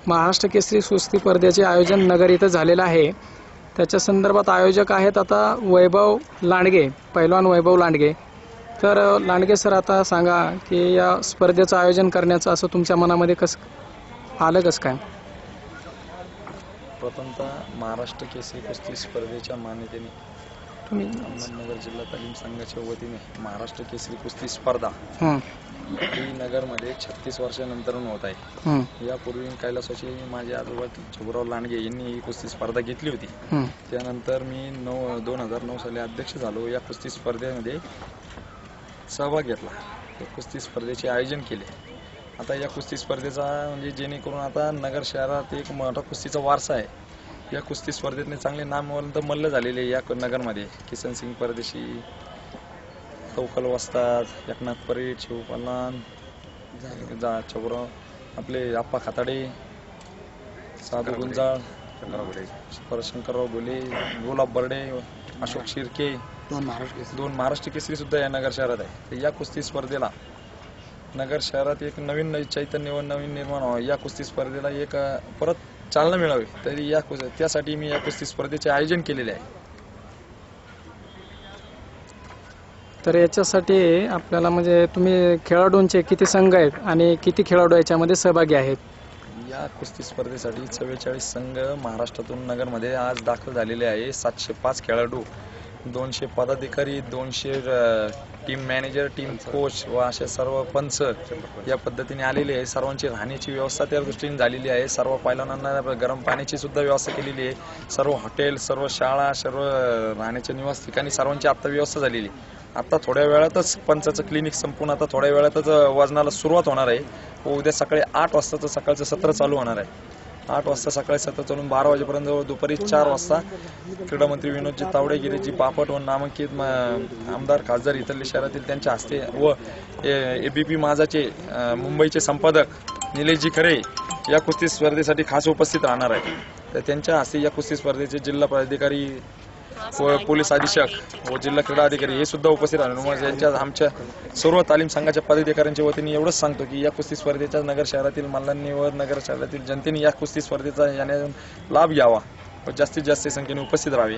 महाराष्ट्र केसरी कुस्ती स्पर्धेचे आयोजन नगर इथं झालेलं आहे। त्याच्या संदर्भात आयोजक आहेत आता वैभव लांडगे, पैलवान वैभव लांडगे। तर लांडगे सर, आता सांगा की या स्पर्धेचं आयोजन करण्याचं असं तुमच्या मनामध्ये कसं आलं, कसं काय? प्रथमतः महाराष्ट्र केसरी कुस्ती स्पर्धेच्या मान्यतेने अहमदनगर जिल्हा तालीम संघाच्या वतीने महाराष्ट्र केसरी कुस्ती स्पर्धा ही नगरमध्ये 36 वर्षानंतर होत आहे। यापूर्वी कैलासवासी माझे आजोबा छबुराव लांडगे यांनी ही कुस्ती स्पर्धा घेतली होती। त्यानंतर मी 2009 साली अध्यक्ष झालो। या कुस्ती स्पर्धेमध्ये सहभाग घेतला, या कुस्ती स्पर्धेचे आयोजन केले। आता या कुस्ती स्पर्धेचा म्हणजे जेणेकरून आता नगर शहरात एक मोठा कुस्तीचा वारसा आहे। या कुस्ती स्पर्धेतने चांगले नामवंत मल्ल झालेले या नगरमध्ये किसन सिंग परदेशी, कौकल वस्ताद, एकनाथ परेड, शिवपालन, छबुराव आपले आप्पा खाताडे, साधू गुंजाळ, शंकरराव बोले, गुलाब बर्डे, अशोक शिर्के, दोन महाराष्ट्र केसरी सुद्धा या नगर शहरात आहे। तर या कुस्ती स्पर्धेला नगर शहरात एक नवीन चैतन्य व नवीन निर्माण व्हावं, या कुस्ती स्पर्धेला एक परत चालना मिळावी, तरी त्यासाठी मी या कुस्ती स्पर्धेचे आयोजन केलेले आहे। तर याच्यासाठी आपल्याला म्हणजे तुम्ही खेळाडूंचे किती संघ आहेत आणि किती खेळाडू याच्यामध्ये सहभागी आहेत? या कुस्ती स्पर्धेसाठी 44 संघ महाराष्ट्रातून नगरमध्ये आज दाखल झालेले आहे। 705 खेळाडू, 200 पदाधिकारी, 200 टीम मॅनेजर, टीम कोच व असे सर्व पंच या पद्धतीने आलेले आहे। सर्वांची राहण्याची व्यवस्था त्या दृष्टीने झालेली आहे। सर्व पैलवानांना गरम पाण्याची सुद्धा व्यवस्था केलेली आहे। सर्व हॉटेल, सर्व शाळा, सर्व राहण्याच्या निवास ठिकाणी सर्वांची आता व्यवस्था झालेली आहे। आता थोड्या वेळातच पंचाचं क्लिनिक संपून आता थोड्या वेळातच वजनाला सुरुवात होणार आहे व उद्या सकाळी 8 वाजताचं सकाळचं सत्र चालू होणार आहे। 8 वाजता सकाळी सत्र चालून 12 वाजेपर्यंत व दुपारी 4 वाजता क्रीडा मंत्री विनोदजी तावडे, गिरीजी बापट व नामांकित आमदार खासदार इथले शहरातील त्यांच्या हस्ते व एबीपी माझाचे मुंबईचे संपादक निलेशजी खरे या कुस्ती स्पर्धेसाठी खास उपस्थित राहणार आहे। तर त्यांच्या हस्ते या कुस्ती स्पर्धेचे जिल्हा प्राधिकारी व पोलीस अधीक्षक व जिल्हा क्रीडा अधिकारी हे सुद्धा उपस्थित राहणार। यांच्या आमच्या सर्व तालीम संघाच्या पदाधिकाऱ्यांच्या वतीने एवढंच सांगतो की या कुस्ती स्पर्धेच्या नगर शहरातील मल्लांनी व नगर शहरातील जनतेने या कुस्ती स्पर्धेचा लाभ घ्यावा व जास्तीत जास्त संख्येने उपस्थित राहावे।